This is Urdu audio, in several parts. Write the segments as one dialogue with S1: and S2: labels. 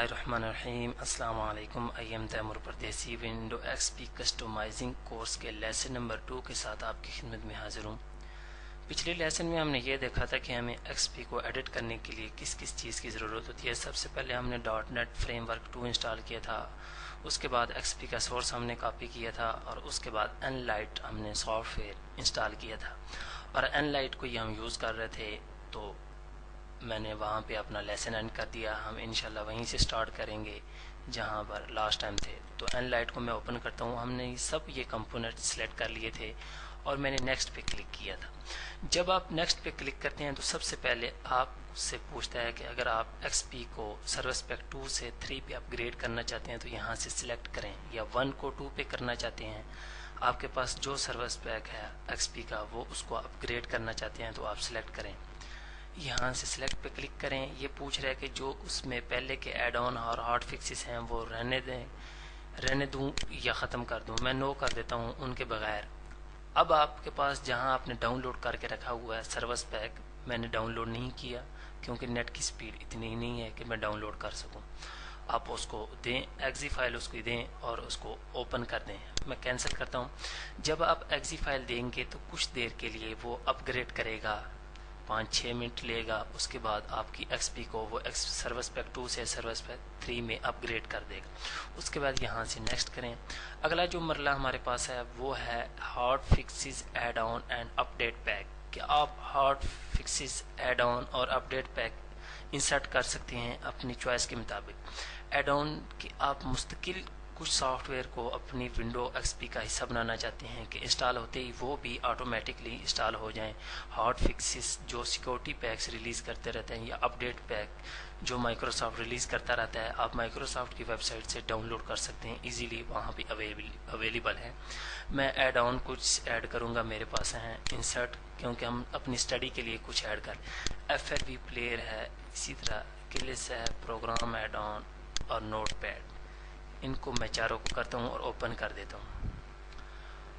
S1: الرحمن الرحیم۔ السلام علیکم۔ ایم تیمور پردیسی ونڈو ایکس پی کسٹمائزنگ کورس کے لیسن نمبر 2 کے ساتھ آپ کی خدمت میں حاضر ہوں۔ پچھلے لیسن میں ہم نے یہ دیکھا تھا کہ ہمیں ایکس پی کو ایڈٹ کرنے کے لیے کس کس چیز کی ضرورت ہوتی ہے۔ سب سے پہلے ہم نے dot net framework 2 install کیا تھا، اس کے بعد ایکس پی کا سورس ہم نے کاپی کیا تھا، اور اس کے بعد این لائٹ ہم نے سافٹ ویئر انسٹال کیا تھا، اور این لائٹ کو یہ ہم یوز کر رہے تھے تو میں نے وہاں پہ اپنا لیسن اینڈ کر دیا۔ ہم انشاءاللہ وہیں سے سٹارٹ کریں گے جہاں پر لاسٹ ٹائم تھے۔ تو این لائٹ کو میں اوپن کرتا ہوں۔ ہم نے سب یہ کمپوننٹ سلیکٹ کر لیے تھے اور میں نے نیکسٹ پہ کلک کیا تھا۔ جب آپ نیکسٹ پہ کلک کرتے ہیں تو سب سے پہلے آپ سے پوچھتا ہے کہ اگر آپ ایکس پی کو سروس پیک 2 سے 3 پہ اپ گریڈ کرنا چاہتے ہیں تو یہاں سے سلیکٹ کریں، یا 1 کو 2 پہ کرنا چاہتے ہیں، آپ کے پاس جو سروس پیک ہے ایکس پی کا وہ اس کو اپ گریڈ کرنا چاہتے ہیں تو آپ سلیکٹ کریں، یہاں سے سلیکٹ پہ کلک کریں۔ یہ پوچھ رہا ہے کہ جو اس میں پہلے کے ایڈ آن اور ہارڈ فکسز ہیں وہ رہنے دوں یا ختم کر دوں۔ میں نو کر دیتا ہوں ان کے بغیر۔ اب آپ کے پاس جہاں آپ نے ڈاؤن لوڈ کر کے رکھا ہوا ہے سروس پیک، میں نے ڈاؤن لوڈ نہیں کیا کیونکہ نیٹ کی سپیڈ اتنی ہی نہیں ہے کہ میں ڈاؤن لوڈ کر سکوں۔ آپ اس کو دیں، ایگزی فائل اس کو دیں اور اس کو اوپن کر دیں۔ میں کینسل کرتا ہوں۔ جب آپ ایگزی فائل دیں گے تو کچھ دیر کے لیے وہ اپ گریڈ کرے گا، 5-6 منٹ لے گا، اس کے بعد آپ کی ایکس پی کو وہ سروس پیک 2 سے سروس پیک 3 میں اپ گریڈ کر دے گا۔ اس کے بعد یہاں سے نیکسٹ کریں۔ اگلا جو مرحلہ ہمارے پاس ہے وہ ہے hard fixes add on and update pack, کہ آپ ہارڈ فکسز ایڈ آن اور اپ ڈیٹ پیک انسرٹ کر سکتے ہیں اپنی چوائس کے مطابق۔ ایڈ آن کہ آپ مستقل کچھ سافٹ ویئر کو اپنی ونڈو ایکس پی کا حصہ بنانا چاہتے ہیں کہ انسٹال ہوتے ہی وہ بھی آٹومیٹکلی انسٹال ہو جائیں۔ ہارڈ فکسز جو سیکورٹی پیکس ریلیز کرتے رہتے ہیں، یا اپ ڈیٹ پیک جو مائکروسافٹ ریلیز کرتا رہتا ہے، آپ مائکروسافٹ کی ویب سائٹ سے ڈاؤن لوڈ کر سکتے ہیں، ایزیلی وہاں پہ اویلیبل ہے۔ میں ایڈ آن کچھ ایڈ کروں گا، میرے پاس ہیں انسرٹ، کیونکہ ہم اپنی اسٹڈی کے لیے کچھ ایڈ کر۔ ایف ایل وی پلیئر ہے، اسی طرح کلس ہے، پروگرام ایڈ آن اور نوٹ پیڈ، ان کو میں چاروں کو کرتا ہوں اور اوپن کر دیتا ہوں۔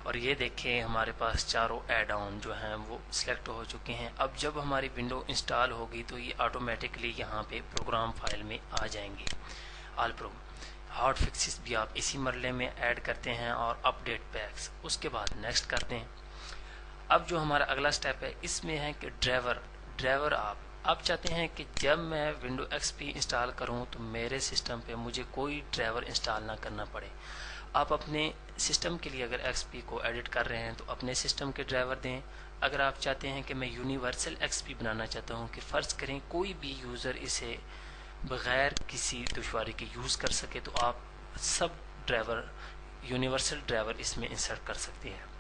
S1: اور یہ دیکھیں ہمارے پاس چاروں ایڈ آن جو ہیں وہ سلیکٹ ہو چکے ہیں۔ اب جب ہماری ونڈو انسٹال ہوگی تو یہ آٹومیٹکلی یہاں پہ پروگرام فائل میں آ جائیں گے۔ آل پروگرام ہارڈ فکسز بھی آپ اسی مرحلے میں ایڈ کرتے ہیں اور اپ ڈیٹ پیکس، اس کے بعد نیکسٹ کرتے ہیں۔ اب جو ہمارا اگلا سٹیپ ہے اس میں ہے کہ ڈرائیور آپ چاہتے ہیں کہ جب میں ونڈو ایکس پی انسٹال کروں تو میرے سسٹم پہ مجھے کوئی ڈرائیور انسٹال نہ کرنا پڑے۔ آپ اپنے سسٹم کے لیے اگر ایکس پی کو ایڈٹ کر رہے ہیں تو اپنے سسٹم کے ڈرائیور دیں۔ اگر آپ چاہتے ہیں کہ میں یونیورسل ایکس پی بنانا چاہتا ہوں کہ فرض کریں کوئی بھی یوزر اسے بغیر کسی دشواری کے یوز کر سکے، تو آپ سب ڈرائیور یونیورسل ڈرائیور اس میں انسرٹ کر سکتے ہیں۔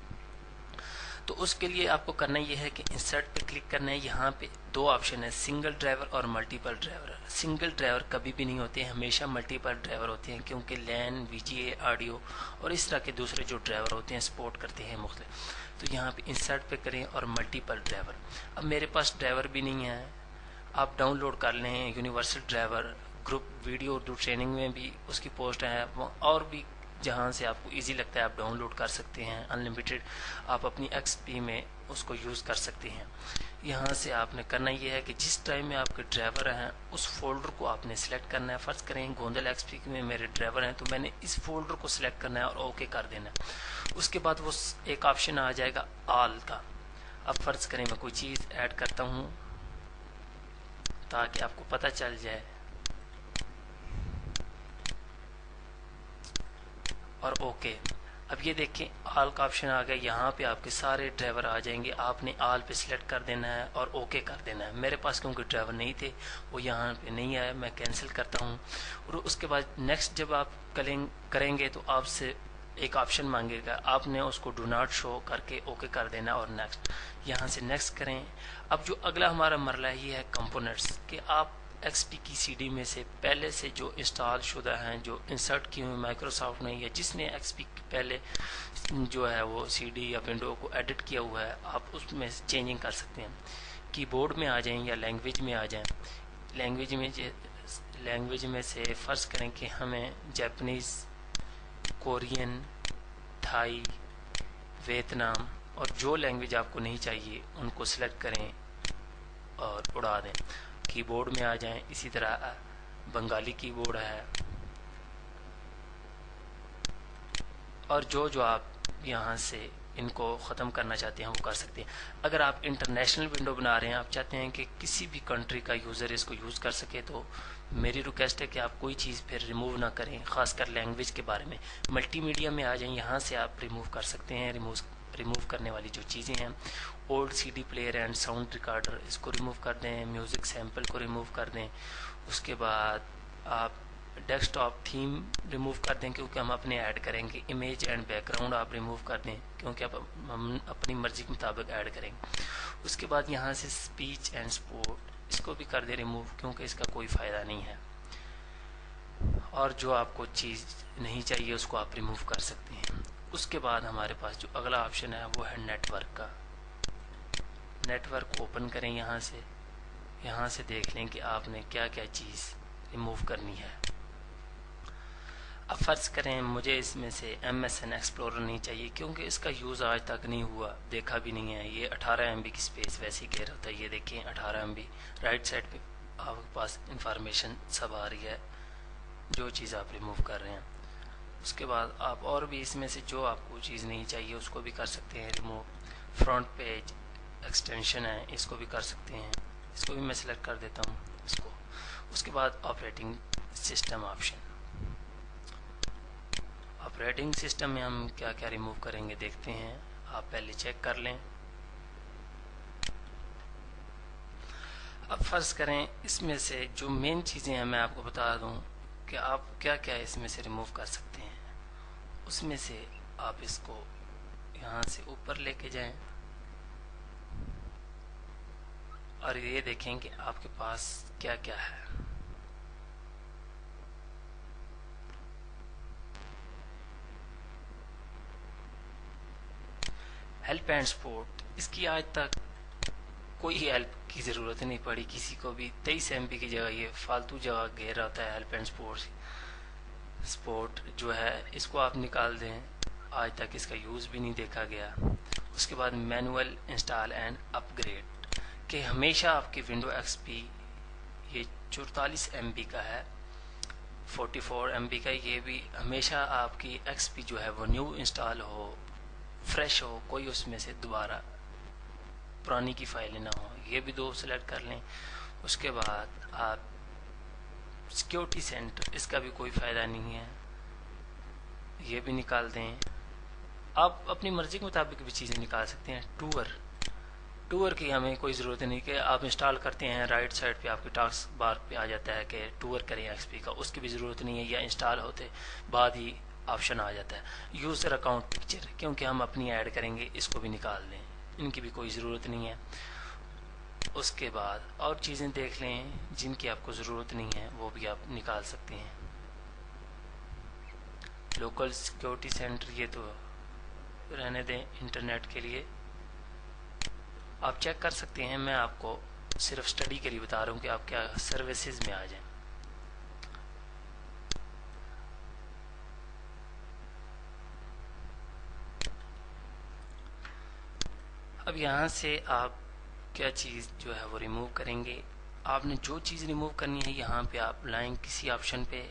S1: تو اس کے لیے آپ کو کرنا یہ ہے کہ انسرٹ پہ کلک کرنا ہے۔ یہاں پہ 2 آپشن ہے، سنگل ڈرائیور اور ملٹیپل ڈرائیور۔ سنگل ڈرائیور کبھی بھی نہیں ہوتے ہیں، ہمیشہ ملٹیپل ڈرائیور ہوتے ہیں، کیونکہ لین، وی جی اے، آڈیو اور اس طرح کے دوسرے جو ڈرائیور ہوتے ہیں سپورٹ کرتے ہیں مختلف۔ تو یہاں پہ انسرٹ پہ کریں اور ملٹیپل ڈرائیور۔ اب میرے پاس ڈرائیور بھی نہیں ہے، آپ ڈاؤن لوڈ کر لیں universal driver. Group video Urdu training میں بھی اس کی پوسٹ ہے، اور بھی جہاں سے آپ کو ایزی لگتا ہے آپ ڈاؤن لوڈ کر سکتے ہیں، انلمیٹڈ آپ اپنی ایکس پی میں اس کو یوز کر سکتے ہیں۔ یہاں سے آپ نے کرنا یہ ہے کہ جس ٹائم میں آپ کے ڈرائیور ہیں اس فولڈر کو آپ نے سلیکٹ کرنا ہے۔ فرض کریں گوندل ایکس پی میں میرے ڈرائیور ہیں تو میں نے اس فولڈر کو سلیکٹ کرنا ہے اور اوکے کر دینا ہے۔ اس کے بعد وہ ایک آپشن آ جائے گا آل کا۔ اب فرض کریں میں کوئی چیز ایڈ کرتا ہوں تاکہ آپ کو پتہ چل جائے، اور اوکے۔ اب یہ دیکھیں آل کا آپشن آ گیا، یہاں پہ آپ کے سارے ڈرائیور آ جائیں گے، آپ نے آل پہ سلیکٹ کر دینا ہے اور اوکے کر دینا ہے۔ میرے پاس کیونکہ ڈرائیور نہیں تھے وہ یہاں پہ نہیں آیا، میں کینسل کرتا ہوں۔ اور اس کے بعد نیکسٹ جب آپ کریں گے تو آپ سے ایک آپشن مانگے گا، آپ نے اس کو ڈو ناٹ شو کر کے اوکے کر دینا اور نیکسٹ، یہاں سے نیکسٹ کریں۔ اب جو اگلا ہمارا مرحلہ یہ ہے کمپوننٹس، کہ آپ ایکس پی کی سی ڈی میں سے پہلے سے جو انسٹال شدہ ہیں، جو انسرٹ کی ہوئی مائکروسافٹ نے، یا جس نے ایکس پی پہلے جو ہے وہ سی ڈی یا ونڈو کو ایڈٹ کیا ہوا ہے، آپ اس میں چینجنگ کر سکتے ہیں۔ کی بورڈ میں آ جائیں یا لینگویج میں آ جائیں۔ لینگویج میں سے فرض کریں کہ ہمیں جاپنیز، کورین، تھائی، ویتنام، اور جو لینگویج آپ کو نہیں چاہیے ان کو سلیکٹ کریں اور اڑا دیں۔ کی بورڈ میں آ جائیں، اسی طرح بنگالی کی بورڈ ہے، اور جو آپ یہاں سے ان کو ختم کرنا چاہتے ہیں وہ کر سکتے ہیں۔ اگر آپ انٹرنیشنل ونڈو بنا رہے ہیں، آپ چاہتے ہیں کہ کسی بھی کنٹری کا یوزر اس کو یوز کر سکے، تو میری ریکویسٹ ہے کہ آپ کوئی چیز پھر ریموو نہ کریں، خاص کر لینگویج کے بارے میں۔ ملٹی میڈیا میں آ جائیں، یہاں سے آپ ریموو کر سکتے ہیں۔ ریموو کرنے والی جو چیزیں ہیں، old C D player and sound recorder, اس کو ریموو کر دیں، میوزک سیمپل کو ریموو کر دیں۔ اس کے بعد آپ ڈیسک ٹاپ تھیم ریموو کر دیں، کیونکہ ہم اپنے ایڈ کریں گے۔ امیج اینڈ بیک گراؤنڈ آپ ریموو کر دیں، کیونکہ اب ہم اپنی مرضی کے مطابق ایڈ کریں گے۔ اس کے بعد یہاں سے اسپیچ اینڈ سپورٹ، اس کو بھی کر دیں ریموو، کیونکہ اس کا کوئی فائدہ نہیں ہے۔ اور جو آپ کو چیز نہیں چاہیے اس کو آپ ریموو کر سکتے ہیں۔ اس کے بعد ہمارے پاس جو اگلا آپشن ہے وہ ہے نیٹ ورک کا۔ نیٹ ورک اوپن کریں، یہاں سے دیکھ لیں کہ آپ نے کیا کیا چیز ریموو کرنی ہے۔ اب فرض کریں مجھے اس میں سے MSN ایکسپلورر نہیں چاہیے، کیونکہ اس کا یوز آج تک نہیں ہوا، دیکھا بھی نہیں ہے۔ یہ 18 MB کی سپیس ویسے ہی کہہ رہا ہوتا ہے، یہ دیکھیں 18 MB رائٹ سائڈ پہ آپ کے پاس انفارمیشن سب آ رہی ہے جو چیز آپ ریموو کر رہے ہیں۔ اس کے بعد آپ اور بھی اس میں سے جو آپ کو چیز نہیں چاہیے اس کو بھی کر سکتے ہیں ریموو۔ فرنٹ پیج ایکسٹینشن ہے، اس کو بھی کر سکتے ہیں، اس کو بھی میں سلیکٹ کر دیتا ہوں اس کو۔ اس کے بعد operating system option, operating system میں ہم کیا کیا ریموو کریں گے دیکھتے ہیں۔ آپ پہلے چیک کر لیں۔ اب فرض کریں اس میں سے جو مین چیزیں ہیں میں آپ کو بتا دوں کہ آپ کیا کیا اس میں سے ریموو کر سکتے ہیں۔ اس میں سے آپ اس کو یہاں سے اوپر لے کے جائیں اور یہ دیکھیں کہ آپ کے پاس کیا کیا ہے۔ ہیلپ اینڈ سپورٹ، اس کی آج تک کوئی ہیلپ کی ضرورت نہیں پڑی کسی کو بھی۔ 23 MB کی جگہ یہ فالتو جگہ گھیر ہوتا ہے۔ ہیلپ اینڈ سپورٹ جو ہے اس کو آپ نکال دیں، آج تک اس کا یوز بھی نہیں دیکھا گیا۔ اس کے بعد manual install and upgrade, کہ ہمیشہ آپ کی ونڈو ایکس پی یہ 44 MB کا ہے، 44 MB کا، یہ بھی ہمیشہ آپ کی ایکس پی جو ہے وہ نیو انسٹال ہو، فریش ہو، کوئی اس میں سے دوبارہ پرانی کی فائلیں نہ ہوں، یہ بھی 2 سلیکٹ کر لیں۔ اس کے بعد آپ سیکیورٹی سینٹر، اس کا بھی کوئی فائدہ نہیں ہے، یہ بھی نکال دیں۔ آپ اپنی مرضی کے مطابق بھی چیزیں نکال سکتے ہیں۔ ٹور کی ہمیں کوئی ضرورت نہیں کہ آپ انسٹال کرتے ہیں رائٹ سائڈ پہ آپ کے ٹاسک بار پہ آ جاتا ہے کہ ٹور کریں ایکس پی کا، اس کی بھی ضرورت نہیں ہے، یا انسٹال ہوتے بعد ہی آپشن آ جاتا ہے۔ یوزر اکاؤنٹ پکچر، کیونکہ ہم اپنی ایڈ کریں گے، اس کو بھی نکال دیں، ان کی بھی کوئی ضرورت نہیں ہے۔ اس کے بعد اور چیزیں دیکھ لیں جن کی آپ کو ضرورت نہیں ہے، وہ بھی آپ نکال سکتے ہیں۔ لوکل سیکیورٹی سینٹر یہ تو رہنے دیں انٹرنیٹ کے لیے، آپ چیک کر سکتے ہیں۔ میں آپ کو صرف اسٹڈی کے لیے بتا رہا ہوں کہ آپ کیا سروسز میں آ جائیں۔ اب یہاں سے آپ کیا چیز جو ہے وہ ریموو کریں گے۔ آپ نے جو چیز ریموو کرنی ہے یہاں پہ آپ لائیں کسی آپشن پہ،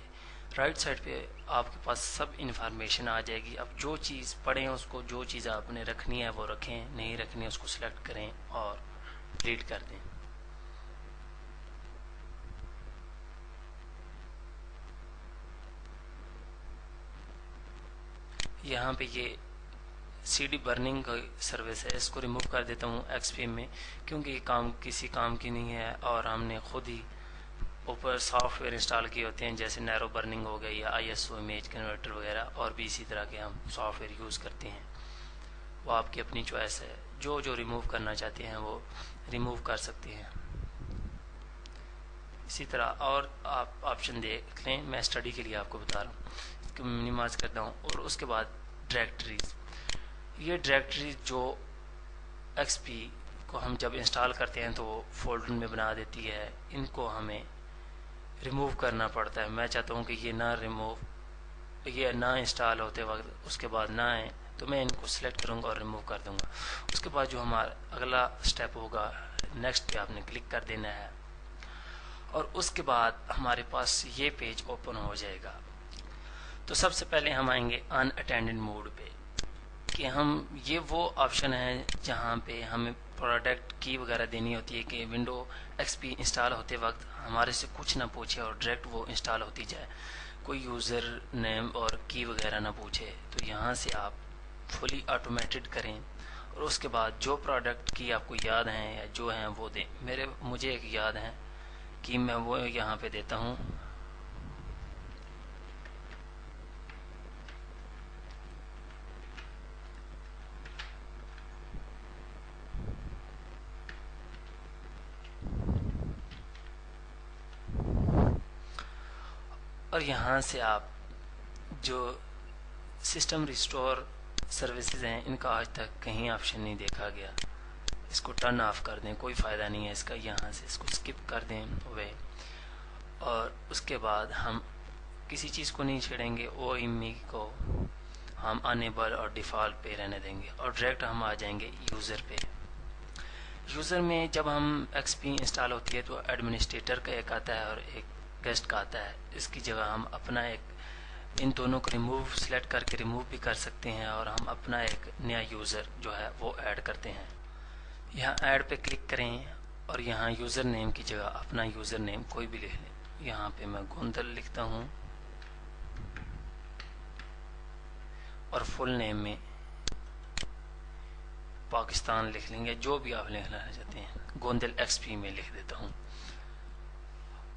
S1: رائٹ سائڈ پہ آپ کے پاس سب انفارمیشن آ جائے گی۔ اب جو چیز پڑھیں اس کو، جو چیز آپ نے رکھنی ہے وہ رکھیں، نہیں رکھنی ہے اس کو سلیکٹ کریں اور ڈیلیٹ کر دیں۔ یہاں پہ یہ سی ڈی برننگ کا سروس ہے، اس کو ریموو کر دیتا ہوں ایکس پی ایم میں، کیونکہ یہ کام کسی کام کی نہیں ہے، اور ہم نے خود ہی اوپر سافٹ ویئر انسٹال کیے ہوتے ہیں، جیسے نیرو برننگ ہو گئی یا ISO امیج کنورٹر وغیرہ، اور بھی اسی طرح کے ہم سافٹ ویئر یوز کرتے ہیں۔ وہ آپ کی اپنی چوائس ہے، جو ریموو کرنا چاہتے ہیں وہ ریموو کر سکتے ہیں۔ اسی طرح اور آپ آپشن دیکھ لیں، میں اسٹڈی کے لیے آپ کو بتا رہا ہوں۔ اس کو منیمائز کرتا ہوں، اور اس کے بعد ڈائریکٹریز، یہ ڈائریکٹریز جو ایکس پی کو ہم جب انسٹال کرتے ہیں تو وہ فولڈر میں بنا دیتی ہے، ان کو ہمیں ریموو کرنا پڑتا ہے۔ میں چاہتا ہوں کہ یہ نہ انسٹال ہوتے وقت اس کے بعد نہ آئیں، تو میں ان کو سلیکٹ کروں گا اور ریموو کر دوں گا۔ اس کے بعد جو ہمارا اگلا سٹیپ ہوگا، نیکسٹ پہ آپ نے کلک کر دینا ہے، اور اس کے بعد ہمارے پاس یہ پیج اوپن ہو جائے گا. تو سب سے پہلے ہم آئیں گے ان اٹینڈڈ موڈ پہ کہ ہم یہ وہ آپشن ہے جہاں پہ ہمیں پروڈکٹ کی وغیرہ دینی ہوتی ہے کہ ونڈو ایکس پی انسٹال ہوتے وقت ہمارے سے کچھ نہ پوچھے اور ڈائریکٹ وہ انسٹال ہوتی جائے, کوئی یوزر نیم اور کی وغیرہ نہ پوچھے. تو یہاں سے آپ فلی آٹومیٹڈ کریں اور اس کے بعد جو پروڈکٹ کی آپ کو یاد ہیں یا جو ہیں وہ دیں. مجھے ایک یاد ہے کہ میں وہ یہاں پہ دیتا ہوں. اور یہاں سے آپ جو سسٹم ریسٹور سروسز ہیں ان کا آج تک کہیں آپشن نہیں دیکھا گیا, اس کو ٹرن آف کر دیں, کوئی فائدہ نہیں ہے اس کا. یہاں سے اس کو اسکپ کر دیں وہ, اور اس کے بعد ہم کسی چیز کو نہیں چھیڑیں گے. او ایم ای کو ہم انیبل اور ڈیفالٹ پہ رہنے دیں گے اور ڈائریکٹ ہم آ جائیں گے یوزر پہ. یوزر میں جب ہم ایکس پی انسٹال ہوتی ہے تو ایڈمنسٹریٹر کا ایک آتا ہے اور ایک گیسٹ کا آتا ہے. اس کی جگہ ہم اپنا ایک ان دونوں کو ریموو سلیکٹ کر کے ریموو بھی کر سکتے ہیں اور ہم اپنا ایک نیا یوزر جو ہے وہ ایڈ کرتے ہیں. یہاں ایڈ پہ کلک کریں اور یہاں یوزر نیم کی جگہ اپنا یوزر نیم کوئی بھی لکھ لیں. یہاں پہ میں گوندل لکھتا ہوں اور فل نیم میں پاکستان لکھ لیں گے, جو بھی آپ لکھنا چاہتے ہیں. گوندل ایکس پی میں لکھ دیتا ہوں.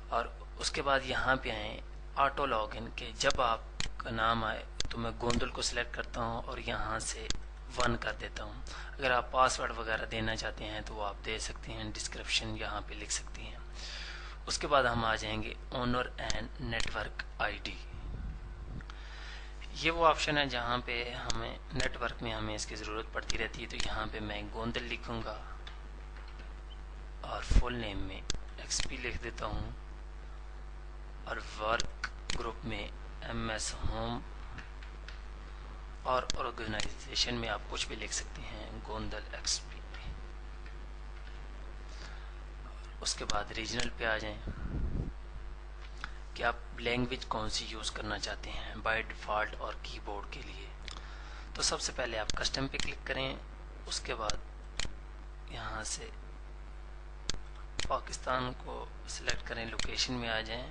S1: اور اس کے بعد یہاں پہ آئیں آٹو لاگ ان کے, جب آپ کا نام آئے تو میں گوندل کو سلیکٹ کرتا ہوں اور یہاں سے 1 کر دیتا ہوں. اگر آپ پاسورڈ وغیرہ دینا چاہتے ہیں تو وہ آپ دے سکتے ہیں, ڈسکرپشن یہاں پہ لکھ سکتے ہیں. اس کے بعد ہم آ جائیں گے owner and network I D. یہ وہ آپشن ہے جہاں پہ ہمیں نیٹ ورک میں ہمیں اس کی ضرورت پڑتی رہتی ہے. تو یہاں پہ میں گوندل لکھوں گا اور فل نیم میں ایکس پی لکھ دیتا ہوں اور ورک گروپ میں ایم ایس ہوم اور آرگنائزیشن میں آپ کچھ بھی لکھ سکتے ہیں, گوندل ایکس پی. اس کے بعد ریجنل پہ آ جائیں کہ آپ لینگویج کون سی یوز کرنا چاہتے ہیں بائی ڈیفالٹ اور کی بورڈ کے لیے. تو سب سے پہلے آپ کسٹم پہ کلک کریں. اس کے بعد یہاں سے پاکستان کو سلیکٹ کریں, لوکیشن میں آ جائیں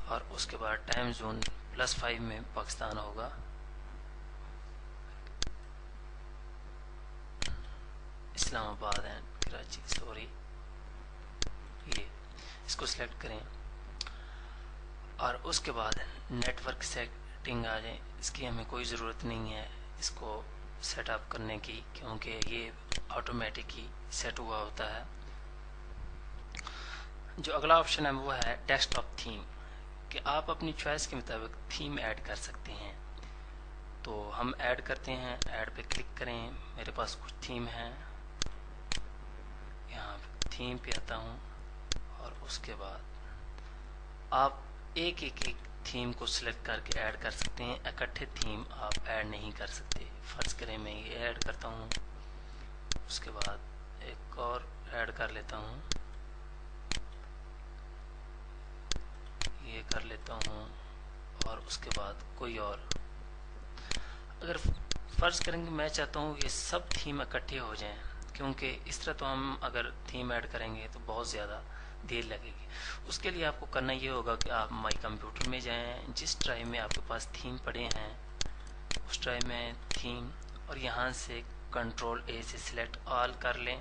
S1: اور اس کے بعد ٹائم زون +5 میں پاکستان ہوگا. اسلام آباد اینڈ کراچی, سوری, یہ اس کو سلیکٹ کریں اور اس کے بعد نیٹ ورک سیٹنگ آ جائیں. اس کی ہمیں کوئی ضرورت نہیں ہے اس کو سیٹ اپ کرنے کی, کیونکہ یہ آٹومیٹک ہی سیٹ ہوا ہوتا ہے. جو اگلا آپشن ہے وہ ہے ڈیسک ٹاپ تھیم, کہ آپ اپنی چوائس کے مطابق تھیم ایڈ کر سکتے ہیں. تو ہم ایڈ کرتے ہیں, ایڈ پہ کلک کریں. میرے پاس کچھ تھیم ہیں, یہاں تھیم پہ آتا ہوں اور اس کے بعد آپ ایک تھیم کو سلیکٹ کر کے ایڈ کر سکتے ہیں. اکٹھے تھیم آپ ایڈ نہیں کر سکتے. فرض کریں میں یہ ایڈ کرتا ہوں, اس کے بعد ایک اور ایڈ کر لیتا ہوں, یہ کر لیتا ہوں اور اس کے بعد کوئی اور. اگر فرض کریں کہ میں چاہتا ہوں یہ سب تھیم اکٹھے ہو جائیں, کیونکہ اس طرح تو ہم اگر تھیم ایڈ کریں گے تو بہت زیادہ دیر لگے گی. اس کے لیے آپ کو کرنا یہ ہوگا کہ آپ مائی کمپیوٹر میں جائیں, جس ڈرائیو میں آپ کے پاس تھیم پڑے ہیں اس ڈرائیو میں تھیم, اور یہاں سے کنٹرول اے سے سلیکٹ آل کر لیں.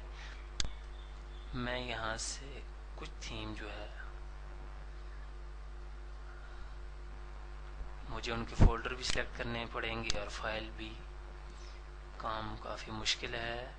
S1: میں یہاں سے کچھ تھیم جو ہے مجھے ان کے فولڈر بھی سلیکٹ کرنے پڑیں گے اور فائل بھی, کام کافی مشکل ہے.